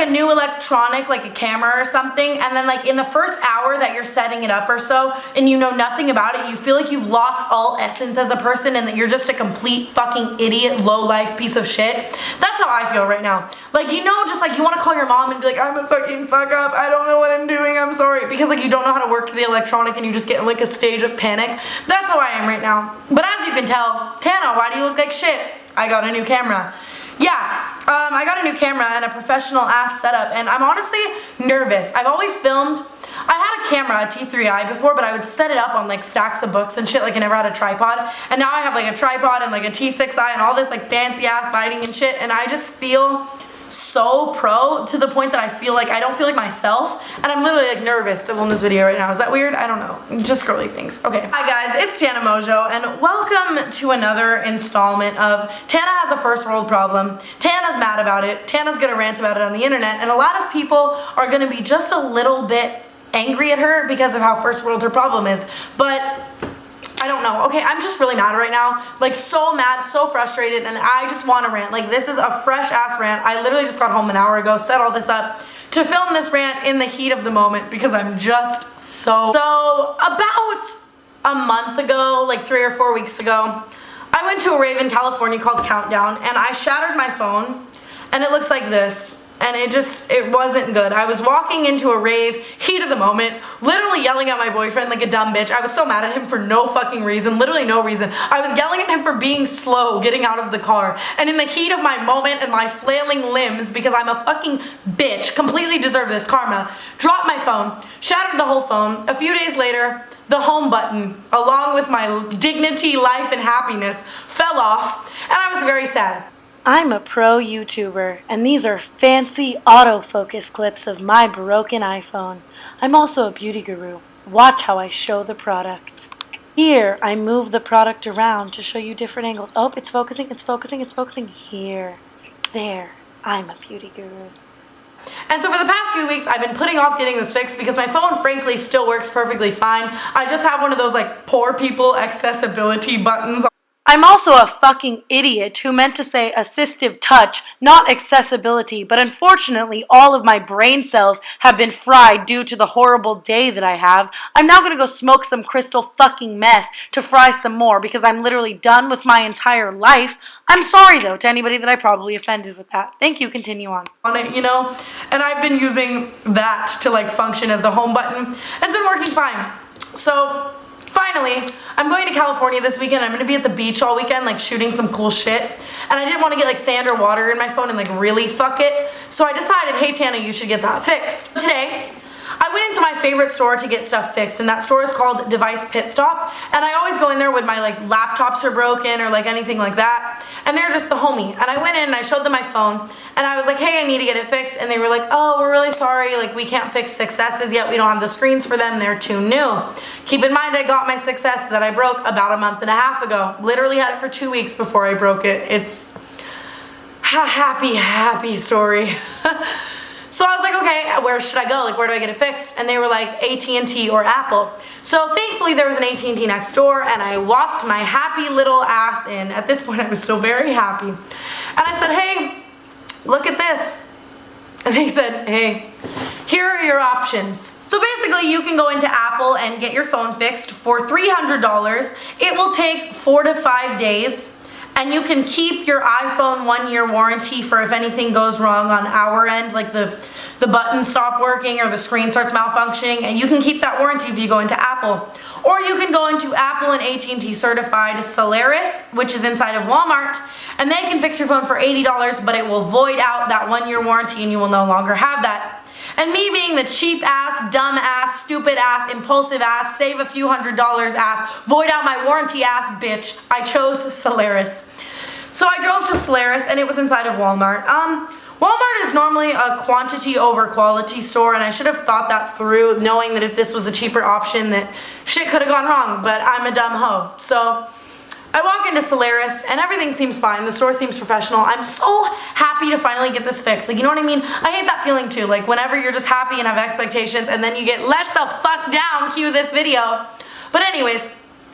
like a new electronic, like a camera or something, and then like in the first hour that you're setting it up or so, and you know nothing about it, you feel like you've lost all essence as a person and that you're just a complete fucking idiot, low-life piece of shit. That's how I feel right now. Like, you know, just like you want to call your mom and be like, I'm a fucking fuck up, I don't know what I'm doing, I'm sorry, because like you don't know how to work the electronic and you just get in like a stage of panic. That's how I am right now. But as you can tell, Tana, why do you look like shit? I got a new camera. Yeah, I got a new camera and a professional ass setup, and I'm honestly nervous. I've always filmed. I had a camera, a T3i before, but I would set it up on like stacks of books and shit, like I never had a tripod. And now I have like a tripod and like a T6i and all this like fancy ass lighting and shit, and I just feel so pro to the point that I feel like I don't feel like myself, and I'm literally like nervous to film this video right now. Is that weird? I don't know. Just girly things. Okay. Hi guys, it's Tana Mongeau, and welcome to another installment of Tana has a first world problem. Tana's mad about it. Tana's gonna rant about it on the internet, and a lot of people are gonna be just a little bit angry at her because of how first world her problem is, but I don't know. Okay, I'm just really mad right now. Like, so mad, so frustrated, and I just want to rant. Like, this is a fresh-ass rant. I literally just got home an hour ago, set all this up to film this rant in the heat of the moment because I'm just so... So, about a month ago, like 3 or 4 weeks ago, I went to a rave in California called Countdown, and I shattered my phone, and it looks like this. And it wasn't good. I was walking into a rave, heat of the moment, literally yelling at my boyfriend like a dumb bitch. I was so mad at him for no fucking reason, literally no reason. I was yelling at him for being slow, getting out of the car. And in the heat of my moment and my flailing limbs, because I'm a fucking bitch, completely deserve this karma, dropped my phone, shattered the whole phone. A few days later, the home button, along with my dignity, life, and happiness, fell off, and I was very sad. I'm a pro YouTuber, and these are fancy autofocus clips of my broken iPhone. I'm also a beauty guru. Watch how I show the product. Here, I move the product around to show you different angles. Oh, it's focusing, it's focusing, it's focusing. Here, there, I'm a beauty guru. And so for the past few weeks, I've been putting off getting this fixed because my phone, frankly, still works perfectly fine. I just have one of those, like, poor people accessibility buttons. I'm also a fucking idiot who meant to say assistive touch, not accessibility, but unfortunately all of my brain cells have been fried due to the horrible day that I have. I'm now gonna go smoke some crystal fucking meth to fry some more because I'm literally done with my entire life. I'm sorry though to anybody that I probably offended with that. Thank you, continue on. On it, you know? And I've been using that to like function as the home button, and it's been working fine. So finally, I'm going to California this weekend. I'm going to be at the beach all weekend, like shooting some cool shit. And I didn't want to get like sand or water in my phone and like really fuck it. So I decided, hey Tana, you should get that fixed. Today, I went into my favorite store to get stuff fixed, and that store is called Device Pit Stop. And I always go in there when my like laptops are broken or like anything like that. And they're just the homie. And I went in and I showed them my phone, and I was like, hey, I need to get it fixed. And they were like, oh, we're really sorry, like we can't fix successes yet. We don't have the screens for them, they're too new. Keep in mind, I got my success that I broke about a month and a half ago. Literally had it for 2 weeks before I broke it. It's a happy story. So I was like, okay, where should I go? Like, where do I get it fixed? And they were like, AT&T or Apple. So thankfully there was an AT&T next door, and I walked my happy little ass in. At this point, I was still very happy. And I said, hey, look at this. And they said, hey, here are your options. So basically, you can go into Apple and get your phone fixed for $300. It will take 4 to 5 days. And you can keep your iPhone 1-year warranty for if anything goes wrong on our end, like the buttons stop working or the screen starts malfunctioning, and you can keep that warranty if you go into Apple. Or you can go into Apple and AT&T certified Solaris, which is inside of Walmart, and they can fix your phone for $80, but it will void out that 1-year warranty and you will no longer have that. And me being the cheap ass, dumb ass, stupid ass, impulsive ass, save a few $100s ass, void out my warranty ass bitch, I chose Solaris. So I drove to Solaris, and it was inside of Walmart. Walmart is normally a quantity over quality store, and I should have thought that through, knowing that if this was a cheaper option that shit could have gone wrong, but I'm a dumb hoe. So I walk into Solaris, and everything seems fine. The store seems professional. I'm so happy to finally get this fixed. Like, you know what I mean? I hate that feeling too. Like, whenever you're just happy and have expectations, and then you get let the fuck down, cue this video. But anyways,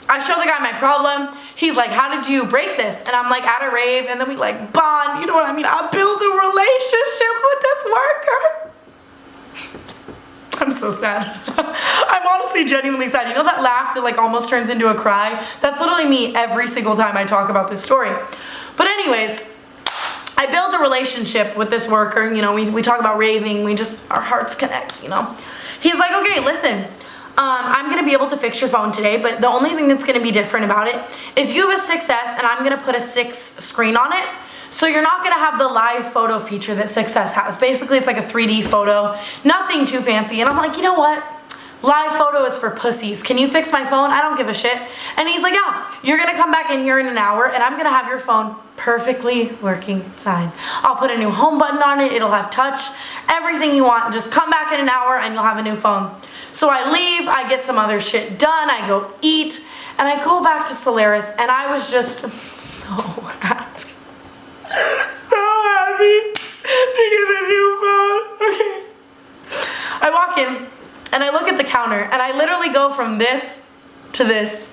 I show the guy my problem. He's like, how did you break this? And I'm like, at a rave, and then we like bond, you know what I mean? I build a relationship with this worker. so sad. I'm honestly genuinely sad. You know that laugh that like almost turns into a cry? That's literally me every single time I talk about this story. But anyways, I built a relationship with this worker. You know, we talk about raving. Our hearts connect, you know. He's like, okay, listen, I'm gonna be able to fix your phone today, but the only thing that's gonna be different about it is you have a 6S and I'm gonna put a 6 screen on it. So you're not gonna have the live photo feature that 6S has. Basically, it's like a 3D photo, nothing too fancy. And I'm like, you know what? Live photo is for pussies. Can you fix my phone? I don't give a shit. And he's like, yeah, you're gonna come back in here in an hour and I'm gonna have your phone perfectly working fine. I'll put a new home button on it. It'll have touch, everything you want. Just come back in an hour and you'll have a new phone. So I leave, I get some other shit done, I go eat, and I go back to Solaris and I was just so happy. So happy to get a new phone. Okay. I walk in and I look at the counter and I literally go from this to this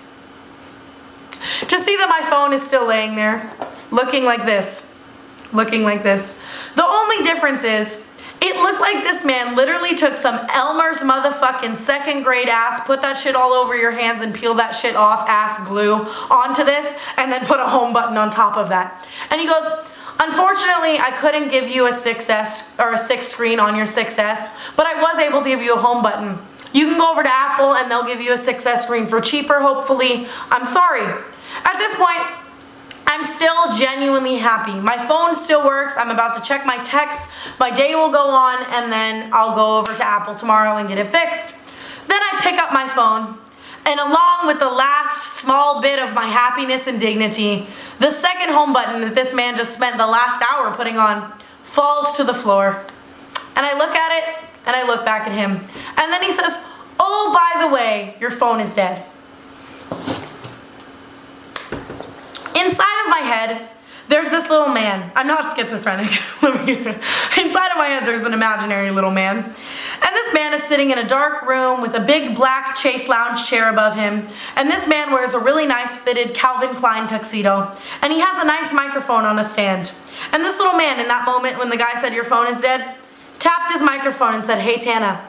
to see that my phone is still laying there, looking like this, looking like this. The only difference is it looked like this man literally took some Elmer's motherfucking second grade ass, put that shit all over your hands and peel that shit off ass glue onto this and then put a home button on top of that. And he goes, unfortunately, I couldn't give you a 6S or a 6 screen on your 6S, but I was able to give you a home button. You can go over to Apple and they'll give you a 6S screen for cheaper, hopefully. I'm sorry. At this point, I'm still genuinely happy. My phone still works. I'm about to check my texts. My day will go on and then I'll go over to Apple tomorrow and get it fixed. Then I pick up my phone and along with the last small bit of my happiness and dignity, the second home button that this man just spent the last hour putting on falls to the floor. And I look at it and I look back at him. And then he says, oh, by the way, your phone is dead. Inside of my head, there's this little man. I'm not schizophrenic. Inside of my head, there's an imaginary little man. And this man is sitting in a dark room with a big black Chase lounge chair above him. And this man wears a really nice fitted Calvin Klein tuxedo. And he has a nice microphone on a stand. And this little man, in that moment when the guy said your phone is dead, tapped his microphone and said, hey Tana,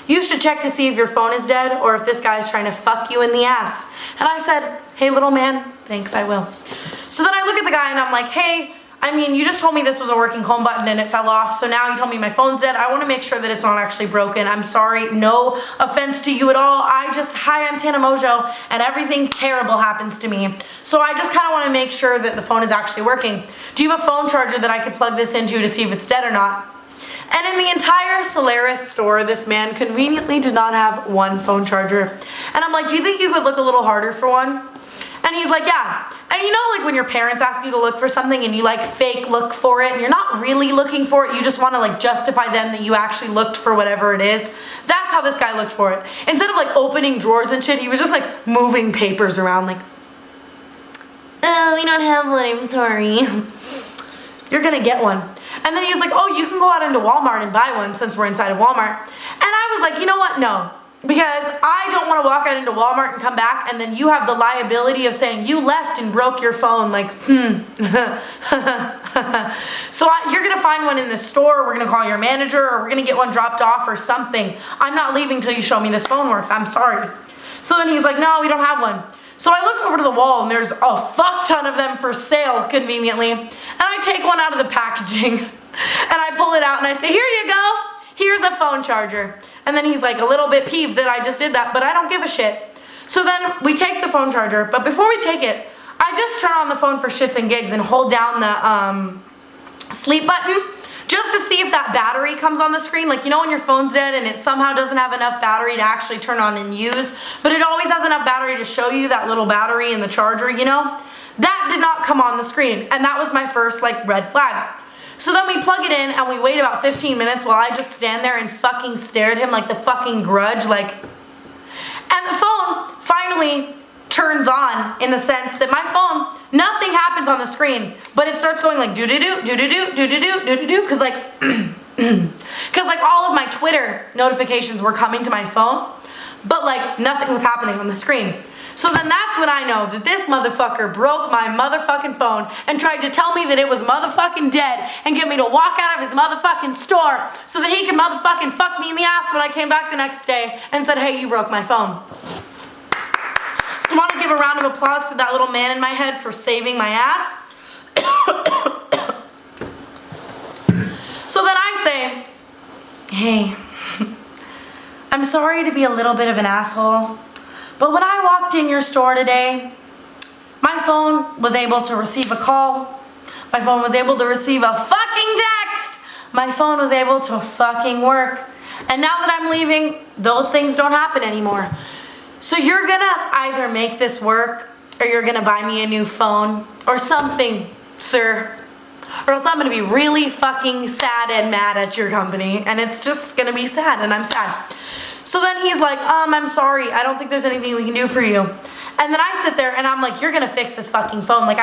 you should check to see if your phone is dead or if this guy is trying to fuck you in the ass. And I said, hey little man, thanks, I will. So then I look at the guy and I'm like, hey, I mean, you just told me this was a working home button and it fell off, so now you told me my phone's dead. I want to make sure that it's not actually broken. I'm sorry, no offense to you at all. Hi, I'm Tana Mongeau, and everything terrible happens to me. So I just kind of want to make sure that the phone is actually working. Do you have a phone charger that I could plug this into to see if it's dead or not? And in the entire Solaris store, this man conveniently did not have one phone charger. And I'm like, do you think you could look a little harder for one? And he's like, yeah. And you know, like when your parents ask you to look for something and you like fake look for it and you're not really looking for it, you just want to like justify them that you actually looked for whatever it is. That's how this guy looked for it. Instead of like opening drawers and shit, he was just like moving papers around like, oh, we don't have one, I'm sorry. You're gonna get one. And then he was like, oh, you can go out into Walmart and buy one since we're inside of Walmart. And I was like, you know what, no. Because I don't want to walk out into Walmart and come back and then you have the liability of saying you left and broke your phone, like, So you're going to find one in the store, we're going to call your manager, or we're going to get one dropped off or something. I'm not leaving till you show me this phone works, I'm sorry. So then he's like, no, we don't have one. So I look over to the wall and there's a fuck ton of them for sale, conveniently. And I take one out of the packaging and I pull it out and I say, here you go. Here's a phone charger. And then he's like a little bit peeved that I just did that, but I don't give a shit. So then we take the phone charger, but before we take it, I just turn on the phone for shits and gigs and hold down the sleep button just to see if that battery comes on the screen. Like, you know when your phone's dead and it somehow doesn't have enough battery to actually turn on and use, but it always has enough battery to show you that little battery in the charger, you know? That did not come on the screen, and that was my first, like, red flag. So then we plug it in and we wait about 15 minutes while I just stand there and fucking stare at him like the fucking Grudge, like, and the phone finally turns on in the sense that my phone, nothing happens on the screen, but it starts going like do-do-do, do-do-do, do-do-do, do-do-do, because like, all of my Twitter notifications were coming to my phone, but like nothing was happening on the screen. So then that's when I know that this motherfucker broke my motherfucking phone and tried to tell me that it was motherfucking dead and get me to walk out of his motherfucking store so that he could motherfucking fuck me in the ass when I came back the next day and said, hey, you broke my phone. So I want to give a round of applause to that little man in my head for saving my ass. So then I say, hey, I'm sorry to be a little bit of an asshole, but when I walked in your store today, my phone was able to receive a call. My phone was able to receive a fucking text. My phone was able to fucking work. And now that I'm leaving, those things don't happen anymore. So you're gonna either make this work or you're gonna buy me a new phone or something, sir. Or else I'm gonna be really fucking sad and mad at your company, and it's just gonna be sad, and I'm sad. So then he's like, I'm sorry, I don't think there's anything we can do for you. And then I sit there and I'm like, you're gonna fix this fucking phone. Like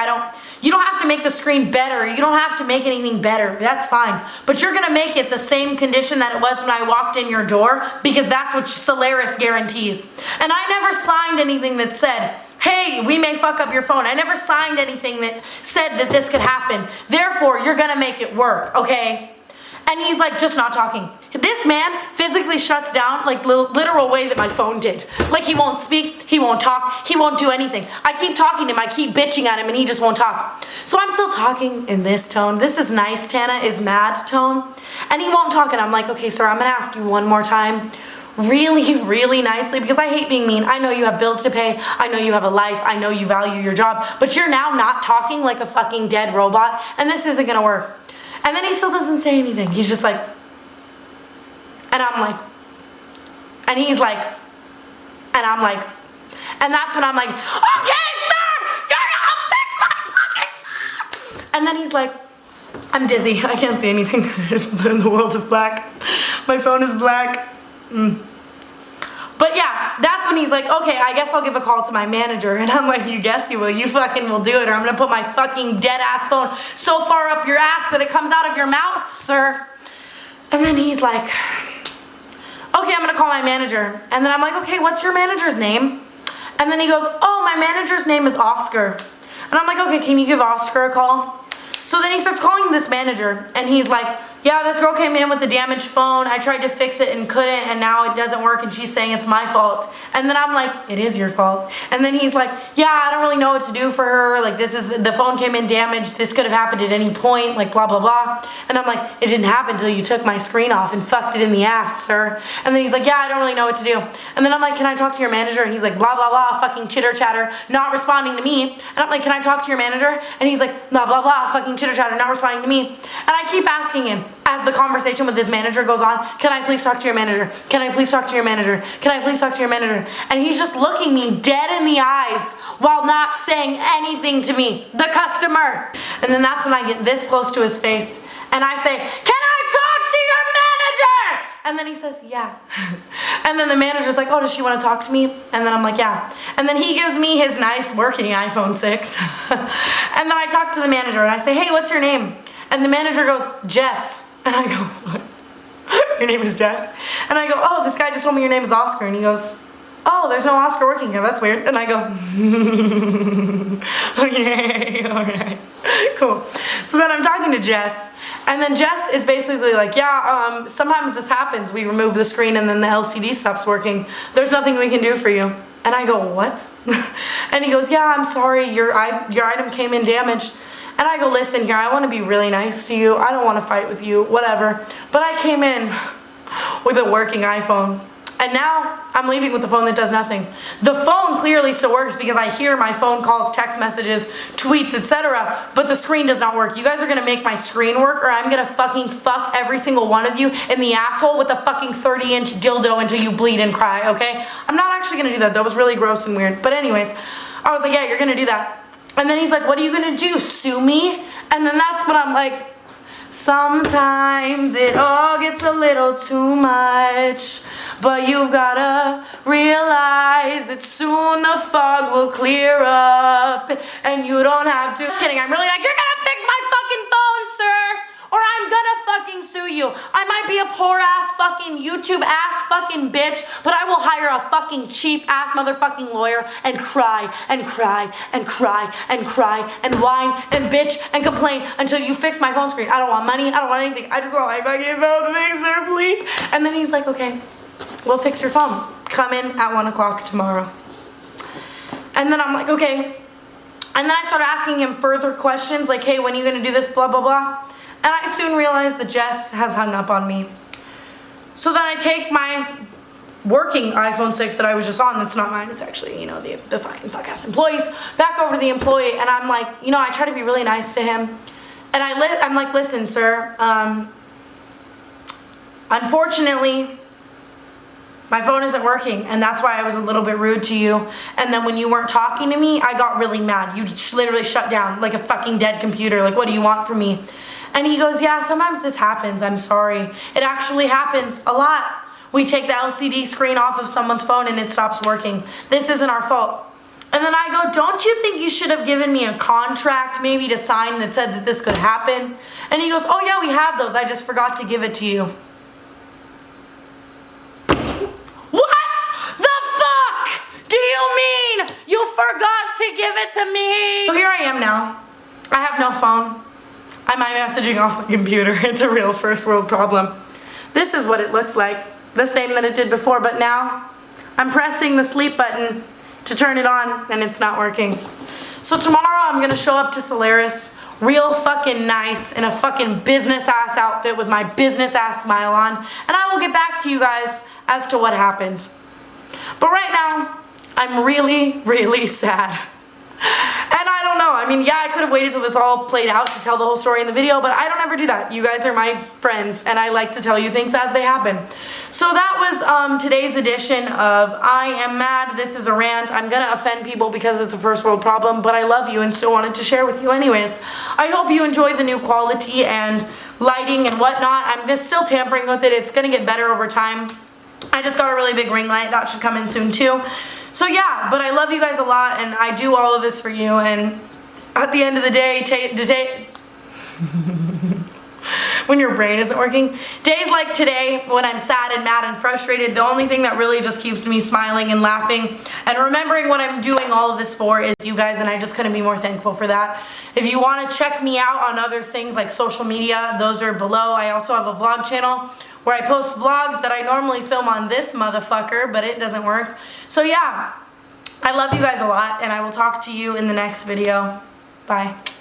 you don't have to make the screen better. You don't have to make anything better. That's fine. But you're gonna make it the same condition that it was when I walked in your door because that's what Solaris guarantees. And I never signed anything that said, hey, we may fuck up your phone. I never signed anything that said that this could happen. Therefore, you're gonna make it work, okay? And he's like, just not talking. This man physically shuts down like the literal way that my phone did. Like he won't speak, he won't talk, he won't do anything. I keep talking to him, I keep bitching at him and he just won't talk. So I'm still talking in this tone. This is nice, Tana is mad tone. And he won't talk and I'm like, okay, sir, I'm gonna ask you one more time. Really, really nicely because I hate being mean. I know you have bills to pay. I know you have a life. I know you value your job. But you're now not talking like a fucking dead robot and this isn't gonna work. And then he still doesn't say anything. He's just like, and I'm like, and he's like, and I'm like, and that's when I'm like, okay, sir, you're gonna fix my fucking phone. And then he's like, I'm dizzy. I can't see anything. The world is black. My phone is black. But yeah, that's when he's like, okay, I guess I'll give a call to my manager. And I'm like, you guess you will. You fucking will do it or I'm gonna put my fucking dead ass phone so far up your ass that it comes out of your mouth, sir. And then he's like, okay, I'm gonna call my manager. And then I'm like, okay, what's your manager's name? And then he goes, oh, my manager's name is Oscar. And I'm like, okay, can you give Oscar a call? So then he starts calling this manager and he's like, yeah, this girl came in with the damaged phone. I tried to fix it and couldn't and now it doesn't work and she's saying it's my fault. And then I'm like, it is your fault. And then he's like, yeah, I don't really know what to do for her. Like the phone came in damaged. This could have happened at any point, like blah, blah, blah. And I'm like, it didn't happen until you took my screen off and fucked it in the ass, sir. And then he's like, yeah, I don't really know what to do. And then I'm like, can I talk to your manager? And he's like, blah, blah, blah, fucking chitter chatter, not responding to me. And I'm like, can I talk to your manager? And he's like, blah, blah, blah, fucking chitter chatter, not responding to me. And I keep asking him, as the conversation with his manager goes on, can I please talk to your manager? Can I please talk to your manager? Can I please talk to your manager? And he's just looking me dead in the eyes while not saying anything to me, the customer. And then that's when I get this close to his face and I say, can I talk to your manager? And then he says, yeah. And then the manager's like, oh, does she want to talk to me? And then I'm like, yeah. And then he gives me his nice working iPhone 6. And then I talk to the manager and I say, hey, what's your name? And the manager goes, Jess. And I go, what? Your name is Jess? And I go, oh, this guy just told me your name is Oscar. And he goes, oh, there's no Oscar working here. That's weird. And I go, okay, all right, cool. So then I'm talking to Jess. And then Jess is basically like, yeah, sometimes this happens. We remove the screen and then the LCD stops working. There's nothing we can do for you. And I go, what? And he goes, yeah, I'm sorry. Your item came in damaged. And I go, listen here, I want to be really nice to you. I don't want to fight with you, whatever. But I came in with a working iPhone. And now I'm leaving with a phone that does nothing. The phone clearly still works because I hear my phone calls, text messages, tweets, etc. But the screen does not work. You guys are going to make my screen work or I'm going to fucking fuck every single one of you in the asshole with a fucking 30-inch dildo until you bleed and cry, okay? I'm not actually going to do that. That was really gross and weird. But anyways, I was like, yeah, you're going to do that. And then he's like, what are you gonna do, sue me? And then that's when I'm like, sometimes it all gets a little too much, but you've gotta realize that soon the fog will clear up and you don't have to. Just kidding, I'm really like, you're gonna fix my fucking phone, sir, or I'm gonna fucking sue you. I might be a poor ass fucking YouTube ass fucking bitch, but I will hire a fucking cheap ass motherfucking lawyer and cry and cry and cry and cry and whine and bitch and complain until you fix my phone screen. I don't want money. I don't want anything. I just want my fucking phone fixer, please. And then he's like, okay, we'll fix your phone. Come in at 1 o'clock tomorrow. And then I'm like, okay. And then I started asking him further questions like, hey, when are you gonna do this, blah, blah, blah. And I soon realized that Jess has hung up on me. So then I take my working iPhone 6 that I was just on, that's not mine, it's actually, you know, the fucking fuck-ass employees, back over to the employee, and I'm like, you know, I try to be really nice to him. And I'm like, listen, sir, unfortunately, my phone isn't working, and that's why I was a little bit rude to you. And then when you weren't talking to me, I got really mad. You just literally shut down like a fucking dead computer. Like, what do you want from me? And he goes, yeah, sometimes this happens. I'm sorry. It actually happens a lot. We take the LCD screen off of someone's phone and it stops working. This isn't our fault. And then I go, don't you think you should have given me a contract maybe to sign that said that this could happen? And he goes, oh yeah, we have those. I just forgot to give it to you. You forgot to give it to me. So here I am now. I have no phone. I'm iMessaging off my computer. It's a real first world problem. This is what it looks like. The same that it did before, but now I'm pressing the sleep button to turn it on and it's not working. So tomorrow I'm gonna show up to Solaris real fucking nice in a fucking business ass outfit with my business ass smile on, and I will get back to you guys as to what happened. But right now, I'm really, really sad. And I don't know, I mean, yeah, I could have waited till this all played out to tell the whole story in the video, but I don't ever do that. You guys are my friends, and I like to tell you things as they happen. So that was today's edition of I Am Mad, This Is a Rant. I'm gonna offend people because it's a first world problem, but I love you and still wanted to share with you anyways. I hope you enjoy the new quality and lighting and whatnot. I'm just still tampering with it. It's gonna get better over time. I just got a really big ring light. That should come in soon too. So yeah, but I love you guys a lot, and I do all of this for you, and at the end of the day, when your brain isn't working, days like today, when I'm sad and mad and frustrated, the only thing that really just keeps me smiling and laughing and remembering what I'm doing all of this for is you guys, and I just couldn't be more thankful for that. If you want to check me out on other things like social media, those are below. I also have a vlog channel where I post vlogs that I normally film on this motherfucker, but it doesn't work. So yeah, I love you guys a lot, and I will talk to you in the next video. Bye.